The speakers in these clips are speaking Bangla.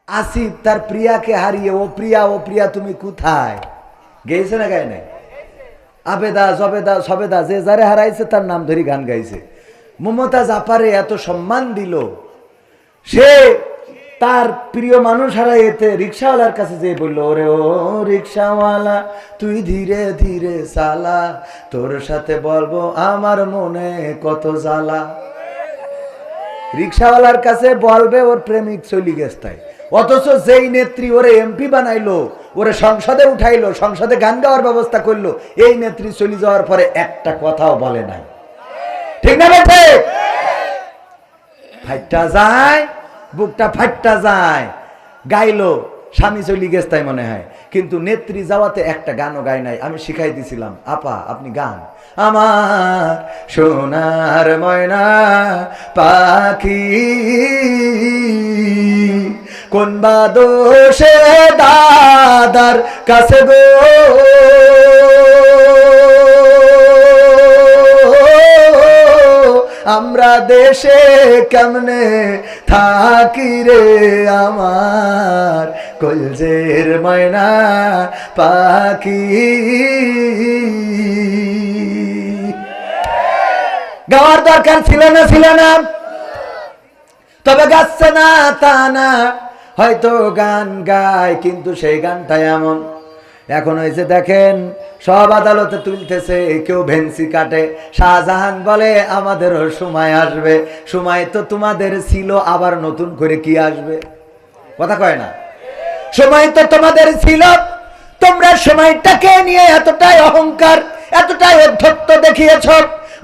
আসিফ তার প্রিয়াকে হারিয়ে ও প্রিয়া তুমি কোথায় গেয়েছে না গায় নাই? আবেদা জবেদা সবেদা যে যারে হারাইছে তার নাম ধরে গান গাইছে। মমতাজ আপারে এত সম্মান দিল, সে তার প্রিয় মানুষ হারাইতে রিক্সাওয়ালার কাছে যে বলল, ওরে ও রিক্সাওয়ালা তুই ধীরে ধীরে চালা, তোর সাথে বলবো আমার মনে কত জ্বালা। রিক্সাওয়ালার কাছে বলবে ওর প্রেমিক চলি গেছে, অথচ যেই নেত্রী ওরে এমপি বানাইলো, ওরে সংসদে উঠাইলো, সংসদে গান গাওয়ার ব্যবস্থা করলো, এই নেত্রী চলে যাওয়ার পরে একটা কথাও বলে নাই। ঠিক না বেঠে? ফাইটটা যায়, বুকটা ফাইটটা যায়, গাইলো, স্বামী চলি গেছে তাই মনে হয়, কিন্তু নেত্রী যাওয়াতে একটা গানও গায় নাই। আমি শিখাই দিছিলাম, আপা আপনি গান, আমার সোনার ময়না পাখি কোন বা দোষে দাদার কাছে গো আমরা দেশে কেমনে থাকি রে আমার কলজের ময়না পাখি। গাওয়ার দরকার ছিল না, তবে গাচ্ছে না তা না, হয়তো গান গায় কিন্তু সেই গানটা এমন। এখন হয়েছে দেখেন সব আদালতে তুলতেছে, কেউ ভেন্সি কাটে। শাহজাহান বলে আমাদেরও সময় আসবে, সময় তো তোমাদের ছিল, আবার নতুন করে কি আসবে? কথা কয় না? সময় তো তোমাদের ছিল, তোমরা সময়টাকে নিয়ে এতটাই অহংকার, এতটাই অধ্যত্ত দেখিয়েছ,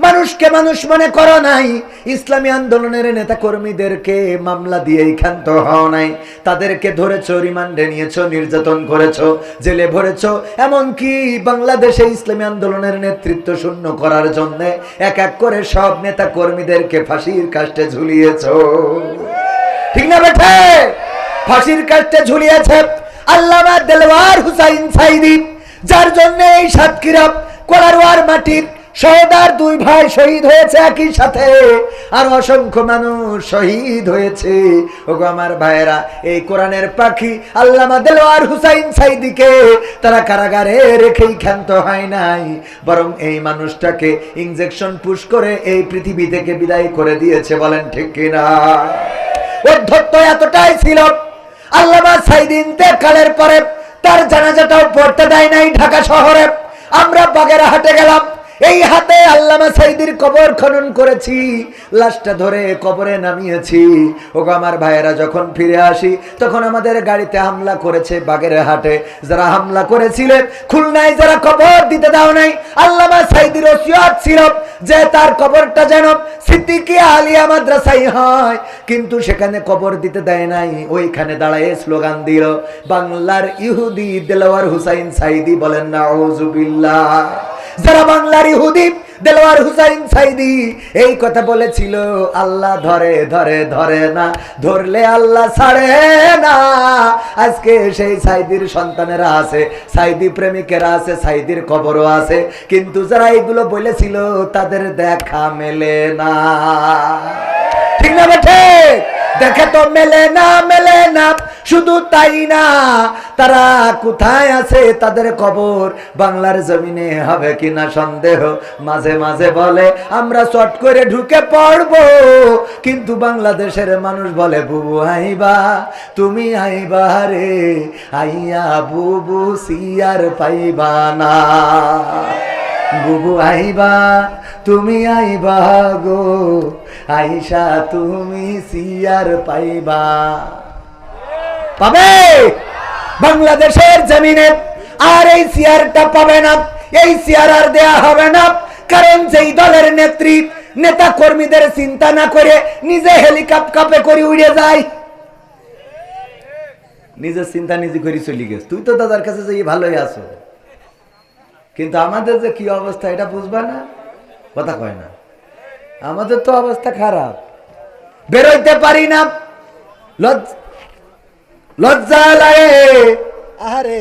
মানুষকে মানুষ মনে করো নাই। ইসলামী আন্দোলনের নেতা কর্মীদেরকে মামলা দিয়ে ক্ষান্ত হও নাই, তাদেরকে ধরেছো, রিমান্ডে নিয়েছো, নির্যাতন করেছো, জেলে ভরেছো, এমনকি বাংলাদেশে ইসলামী আন্দোলনের নেতৃত্ব শূন্য করার জন্য এক এক করে সব নেতা কর্মীদেরকে ফাঁসির কাস্টে ঝুলিয়েছো। ঠিক না বেঠে? ফাঁসির কাস্টে ঝুলিয়েছে আল্লামা দেলওয়ার হুসাইন সাইদি, যার জন্য এই সাতক্ষীরা কোলারওয়ার মাটির সহদার দুই ভাই শহীদ হয়েছে একই সাথে, আর অসংখ্য মানুষ শহীদ হয়েছে। ওগো আমার ভাইয়েরা, এই কোরআনের পাখি আল্লামা দেলওয়ার হুসাইন সাইদিকে তারা কারাগারে রেখেই ক্ষান্ত হয় নাই, বরং এই মানুষটাকে ইনজেকশন পুশ করে এই পৃথিবী থেকে বিদায় করে দিয়েছে। বলেন ঠিক কিনা? অধ্যত্ত এতটাই ছিল, আল্লামা সাইদি ইন্তেকালের পরে তার জানাজাটাও পড়তে দেয় নাই ঢাকা শহরে। আমরা বাগেরহাটে গেলাম, এই হাতে আল্লামা সাইদির কবর খনন করেছি, লাশটা ধরে কবরে নামিয়েছি। ওগো আমার ভাইয়েরা, যখন ফিরে আসি তখন আমাদের গাড়িতে হামলা করেছে বাগেরহাটে। যারা হামলা করেছিলেন খুলনায়, যারা কবর দিতে দাও নাই, আল্লামা সাইদির ওসিয়ত ছিল যে তার কবরটা যেন সিদ্দিকিয়া আলিয়া মাদ্রাসায় হয়, কিন্তু সেখানে কবর দিতে দেয় নাই। ওইখানে দাঁড়ায় স্লোগান দিল, বাংলার ইহুদি দেলওয়ার হুসাইন সাইদি। বলেন নাউজুবিল্লাহ। যারা বাংলার ইহুদি দেলওয়ার হুসাইন সাইদি এই কথা বলেছিল, আল্লাহ ধরে ধরে ধরে না, ধরলে আল্লাহ ছাড়ে না। আজকে সেই সাইদির সন্তানেরা আছে, সাইদি প্রেমিকেরা আছে, সাইদির কবরও আছে, কিন্তু যারা এইগুলো বলেছিল তাদের দেখা মেলে না। ঠিক না বেঠে? দেখে তো মেলে না। শুধু তাই না, তারা কোথায় আছে, তাদের কবর বাংলার জমিনে হবে কিনা সন্দেহ। মাঝে মাঝে বলে আমরা চট করে ঢুকে পড়বো, কিন্তু বাংলাদেশের মানুষ বলে বুবু আইবা, তুমি আইবা রে, আইয়া বুবু সিয়ার পাইবা না। বুবু আইবা, তুমি আইবা গো, আইসা তুমি সিয়ার পাইবা। পাবে বাংলাদেশের জমিনে, আর এই সিয়ারটা পাবে না, এই সিয়ার আর দেয়া হবে না। কারণ যেই দলের নেত্রী নেতা কর্মীদের চিন্তা না করে নিজে হেলিকপ্টারে করে উড়ে যায়, নিজের চিন্তা নিজে করে চলে গেছে। তুই তো দাদার কাছে যে ভালোই আছো, কিন্তু আমাদের যে কি অবস্থা এটা বুঝবা না। কথা কয় না? আমাদের তো অবস্থা খারাপ, বেরোইতে পারি না, লজ্জা লাগে। আরে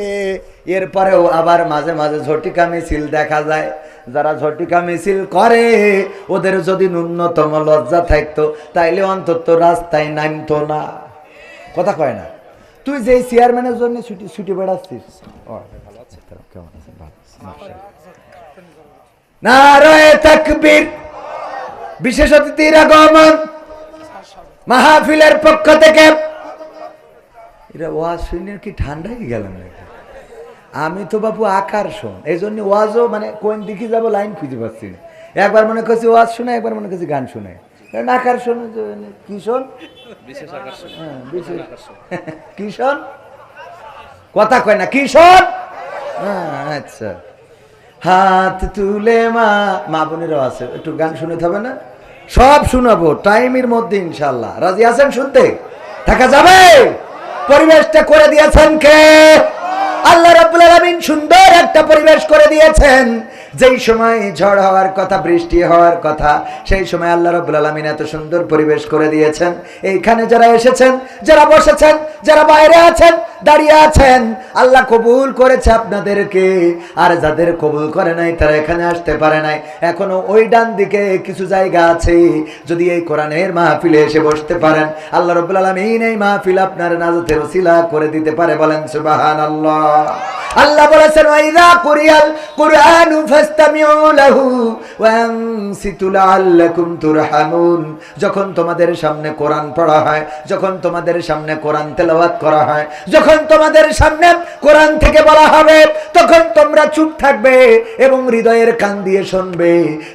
এরপরেও আবার মাঝে মাঝে ঝটিকা মিছিল দেখা যায়। যারা ঝটিকা মিছিল করে ওদের যদি ন্যূনতম লজ্জা থাকতো তাইলে অন্তত রাস্তায় নামতো না। কথা কয় না? তুই যে চেয়ারম্যানের জন্য ছুটি ছুটি বেড়াচ্ছিস কেমন আছেন? নারায়ে তাকবীর। বিশেষ অতিথির আগমন মাহফিলের পক্ষ থেকে। এরা ওয়াজ শুনে কি ঠান্ডাই গেল নাকি? আমি তো বাবু আকর্ষণ, এই জন্য ওয়াজও মানে কোন দিকে যাবো লাইন খুঁজে পাচ্ছি না। একবার মনে করছি ওয়াজ শুনে, একবার মনে করছি গান শুনে। আকর্ষণ কিশোর, কিশোর কথা কয় না, কিশোর। আচ্ছা, হাত তুলে মা বোনেরও আছে, একটু গান শুনতে হবে না? সব শোনাবো টাইমের মধ্যে ইনশাল্লাহ। রাজি আছেন শুনতে? থাকা যাবে? পরিবেশটা করে দিয়েছেন কে? আল্লাহ রাব্বুল আলামিন সুন্দর একটা পরিবেশ করে দিয়েছেন। যেই সময় ঝড় হওয়ার কথা, বৃষ্টি হওয়ার কথা, সেই সময় আল্লাহ রাব্বুল আলামিন এত সুন্দর পরিবেশ করে দিয়েছেন। এইখানে যারা এসেছেন, যারা বসেছেন, যারা বাইরে আছেন, দাঁড়িয়ে আছেন, আল্লাহ কবুল করেছে আপনাদেরকে। আর যাদের কবুল করে নাই তারা এখানে আসতে পারে নাই। এখনো ওই ডান দিকে কিছু জায়গা আছে, যদি এই কোরআনের মাহফিলে এসে বসতে পারেন, আল্লাহ রাব্বুল আলামিন এই মাহফিল আপনার নাজাতের ওসিলা করে দিতে পারে। বলেন সুবহানাল্লাহ। আল্লাহ বলেছেন ওয়াইযা কুরিয়াল কুরআনু ফাসতামিউ লাহু ওয়া আনসিতু লাআল্লাকুম তুরহামুন। যখন তোমাদের সামনে কোরআন পড়া হয়, যখন তোমাদের সামনে কোরআন তেলাওয়াত করা হয়, যখন তোমাদের সামনে কোরআন থেকে বলা হবে, তখন তোমরা চুপ থাকবে এবং হৃদয়ের কান দিয়ে শুনবে,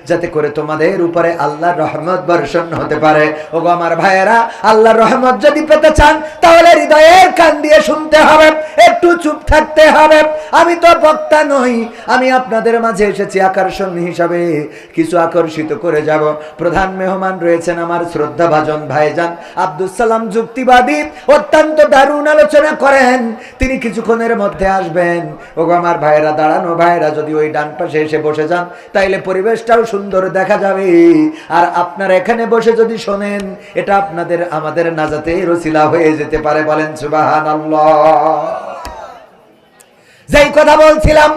যাতে করে তোমাদের উপরে আল্লাহর রহমত বর্ষণ হতে পারে। ওগো আমার ভাইয়েরা, আল্লাহর রহমত যদি পেতে চান তাহলে হৃদয়ের কান দিয়ে শুনতে হবে, একটু চুপ থাকতে হবে। আমি তো বক্তা নই, আমি আপনাদের মাঝে এসেছি আকর্ষণ হিসাবে, কিছু আকর্ষিত করে যাব। প্রধান মেহমান রয়েছেন আমার শ্রদ্ধাভাজন ভাইজান আব্দুল সালাম যুক্তিবাদী, অত্যন্ত দারুণ আলোচনা করেন। তিনি কিছুক্ষণের মধ্যে আসবেন। ওগো আমার ভাইয়েরা, দাঁড়ানো ভাইয়েরা যদি ওই ডান পাশে এসে বসে যান তাইলে পরিবেশটাও সুন্দর দেখা যাবে। আর আপনারা এখানে বসে যদি শোনেন, এটা আপনাদের আমাদের নাজাতের ওসিলা হয়ে যেতে পারে। বলেন সুবহানাল্লাহ। যেই কথা বলছিলাম,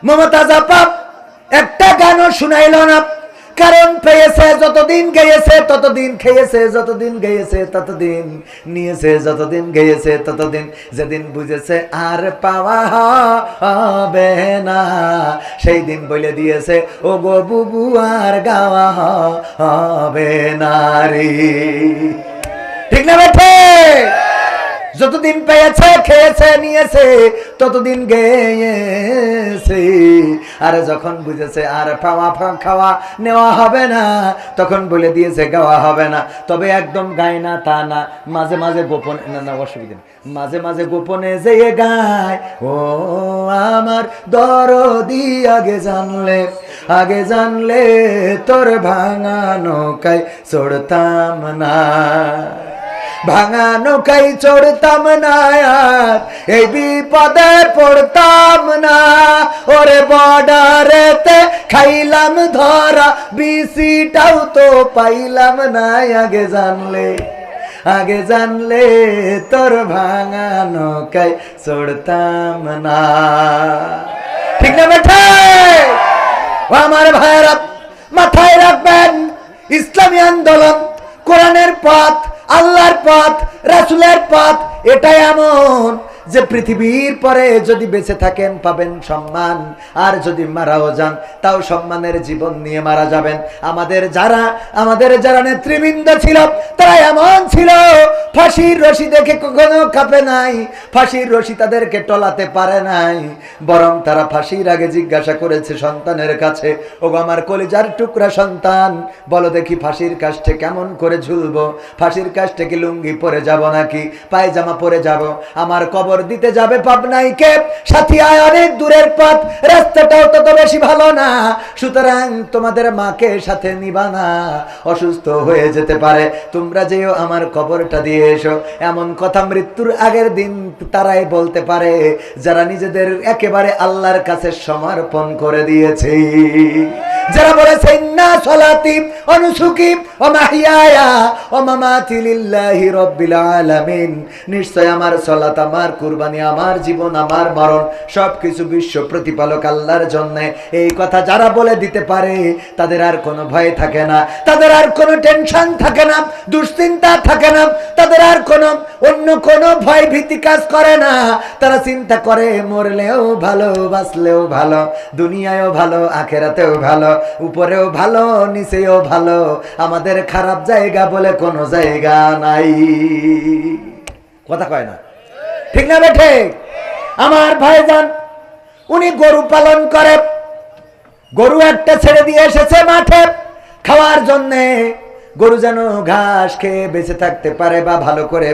মমতাজ আপা একটা গানও শুনাইল না, কারণ পেয়েছে যতদিন গেয়েছে ততদিন খেয়েছে, যতদিন গেয়েছে ততদিন নিয়েছে, যতদিন গেয়েছে ততদিন, যেদিন বুঝেছে আর পাওয়া হবে না সেই দিন বলে দিয়েছে ও গো বুবু আর গাওয়া হবে না রে। ঠিক না বেঠে? যতদিন পেয়েছে, খেয়েছে, নিয়েছে, ততদিন গেয়েছে। আর যখন বুঝেছে আর পাওয়া খাওয়া নেওয়া হবে না, তখন বলে দিয়েছে গাওয়া হবে না। তবে একদম গায় না তা না, মাঝে মাঝে গোপনে, না অসুবিধা নেই, মাঝে মাঝে গোপনে যেয়ে গায় ও আমার দরদি আগে জানলে তোর ভাঙা নৌকায় চড়তাম না, ভাঙা নৌকায় চড়তাম না, আর এই বিপদে পড়তাম না। ওরে বর্ডারেতে খাইলাম ধরা, বিসিটাও তো পাইলাম না। আগে জানলে তোর ভাঙা নৌকায় চড়তাম না। ঠিক না বেঠা? আমার ভাইয়েরা মাথায় রাখবেন, ইসলামী আন্দোলন, কোরআনের পথ, আল্লাহর পথ, রাসূলের পথ, এটাই এমন যে পৃথিবীর পরে যদি বেঁচে থাকেন পাবেন সম্মান, আর যদি মারাও যান তাও সম্মানের জীবন নিয়ে মারা যাবেন। আমাদের যারা নেতৃবৃন্দ ছিল তারা এমন ছিল, ফাঁসির রশি দেখে কখনো কাঁপে নাই, ফাঁসির রশি তাদেরকে টলাতে পারে নাই, বরং তারা ফাঁসির আগে জিজ্ঞাসা করেছে সন্তানের কাছে, ওগো আমার কলিজার টুকরা সন্তান, বলো দেখি ফাঁসির কাষ্ঠে কেমন করে ঝুলবো, ফাঁসির কাষ্ঠে কি লুঙ্গি পরে যাব নাকি পায়জামা পরে যাব? আমার কবর দিতে যাবে পাবনাই কে, সাথিয়ায় অনেক দূরের পথ, রাস্তাটাও তত বেশি ভালো না, সুতরাং তোমাদের মাকে সাথে নিবা না, অসুস্থ হয়ে যেতে পারে, তোমরা যেও আমার কবরটা দিয়ে এসো। এমন কথা মৃত্যুর আগের দিন তারাই বলতে পারে যারা নিজেদের একেবারে আল্লাহর কাছে সমর্পণ করে দিয়েছে, যারা বলেছে ইন্না সলাতি ওয়া নুসুকি ওয়া মাহইয়ায়া ওয়া মামাতি লিল্লাহি রাব্বিল আলামিন, নিশ্চয় আমার সালাত, আমার কুরবানি, আমার জীবন, আমার মরণ সবকিছু বিশ্ব প্রতিপালক আল্লাহর জন্য। এই কথা যারা বলে দিতে পারে তাদের আর কোনো ভয় থাকে না, তাদের আর কোনো টেনশন থাকে না, দুশ্চিন্তা থাকে না, তাদের আর কোনো অন্য কোনো ভয় ভীতি কাজ করে না। তারা চিন্তা করে মরলেও ভালো, বাঁচলেও ভালো, দুনিয়ায়ও ভালো, আখেরাতেও ভালো, উপরেও ভালো, নিচেও ভালো, আমাদের খারাপ জায়গা বলে কোনো জায়গা নাই। কথা কয় না, ঠিক না বেঠে? আমার ভাইজান উনি গরু পালন করে, গরু একটা ছেড়ে দিয়ে এসেছে মাঠে খাওয়ার জন্যে। গরু যেন ঘাস খেয়ে বেঁচে থাকতে পারে বা ভালো করে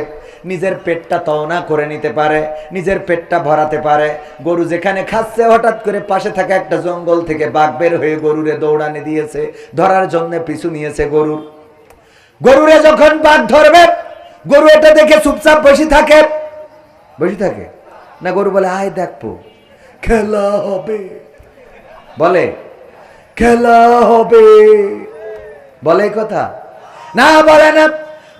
নিজের পেটটা তওনা করে নিতে পারে, নিজের পেটটা ভরাতে পারে। গরু যেখানে খাচ্ছে, হঠাৎ করে পাশে থাকা একটা জঙ্গল থেকে বাঘ বের হয়ে গরুরে দৌড়ানি দিয়েছে, ধরার জন্য পিছু নিয়েছে গরুরে যখন বাঘ ধরবে, গরু এটা দেখে চুপচাপ বসে থাকে না, গরু বলে আয় দেখবো, খেলা হবে, বলে খেলা হবে, বলে কথা না, বলে না,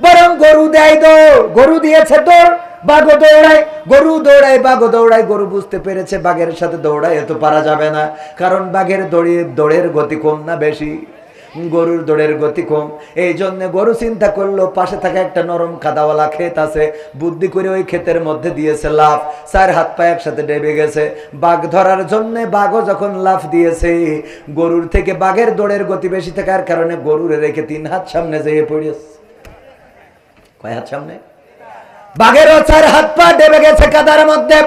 বরং গরু দেয় দৌড়, গরু দিয়েছে দৌড়, বাঘও দৌড়ায়, গরু দৌড়ায়, বাঘও দৌড়ায়। গরু বুঝতে পেরেছে বাঘের সাথে দৌড়ায় এত পারা যাবে না, কারণ বাঘের দৌড়ের গতি কম না বেশি, গরুর দৌড়ের গতি কম। এই জন্য গরু চিন্তা করলো পাশে থাকা একটা নরম কাদাওয়ালা ক্ষেত আছে, বুদ্ধি করে ওই ক্ষেতের মধ্যে দিয়েছে লাফ, 4 হাত পা একসাথে ডেবে গেছে বাঘ ধরার জন্য। বাঘও যখন লাফ দিয়েছে, গরুর থেকে বাঘের দৌড়ের গতি বেশি থাকার কারণে গরুরে রেখে 3 হাত সামনে যেয়ে পড়েছে। কয় হাত সামনে? বাঘেরও 4 হাত পা ডেবে গেছে কাদার মধ্যে।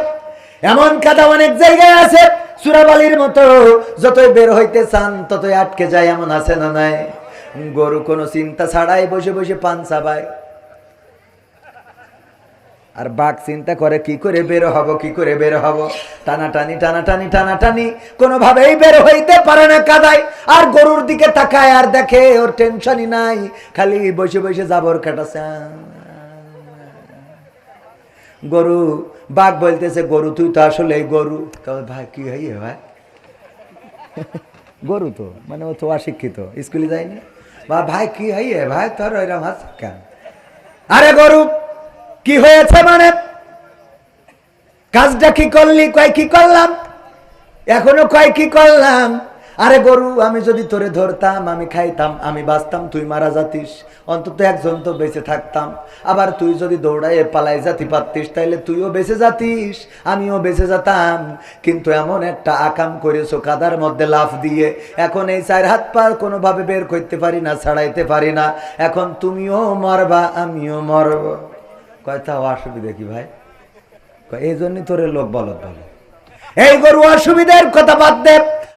এমন কাদা অনেক জায়গায় আছে চূড়াবালির মতো, যতই বের হইতে চান ততই আটকে যায়, এমন আছে না নাই? গরু কোনো চিন্তা ছাড়াই বসে বসে পান চাবায়, আর বাঘ চিন্তা করে কি করে বের হব, কি করে বের হব, টানাটানি কোনোভাবেই বের হইতে পারে না কাদায়। আর গরুর দিকে তাকায় আর দেখে ওর টেনশনই নাই, খালি বসে বসে জাবর কাটাছে। গরু, বাঘ বলতেছে গরু তুই তো আসলে গরু। তবে ভাই কি হইয়ে ভাই, গরু তো মানে ও তো অশিক্ষিত, স্কুলে যায়নি, বা ভাই কি হইয়ে ভাই তোর ওইরকম হাস কেন? আরে গরু কি হয়েছে মানে, কাজটা কি করলি? কয় কি করলাম, এখনো কয় কি করলাম। আরে গরু, আমি যদি তোরে ধরতাম, আমি খাইতাম, আমি বাঁচতাম, তুই মারা যাতিস, অন্তত একজন তো বেঁচে থাকতাম। আবার তুই যদি দৌড়াইয়ে পালাই যাতি পারতিস, তাইলে তুইও বেঁচে যাতিস, আমিও বেঁচে যেতাম। কিন্তু এমন একটা আকাম করেছো কাদার মধ্যে লাফ দিয়ে, এখন এই 4 হাত পা কোনোভাবে বের করতে পারি না, ছাড়াইতে পারি না, এখন তুমিও মরবা, আমিও মরব। কয় তাও অসুবিধা কি ভাই? এই জন্যই তোরে লোক বলত বলে। এই গরু অসুবিধার কথা বাদ দে,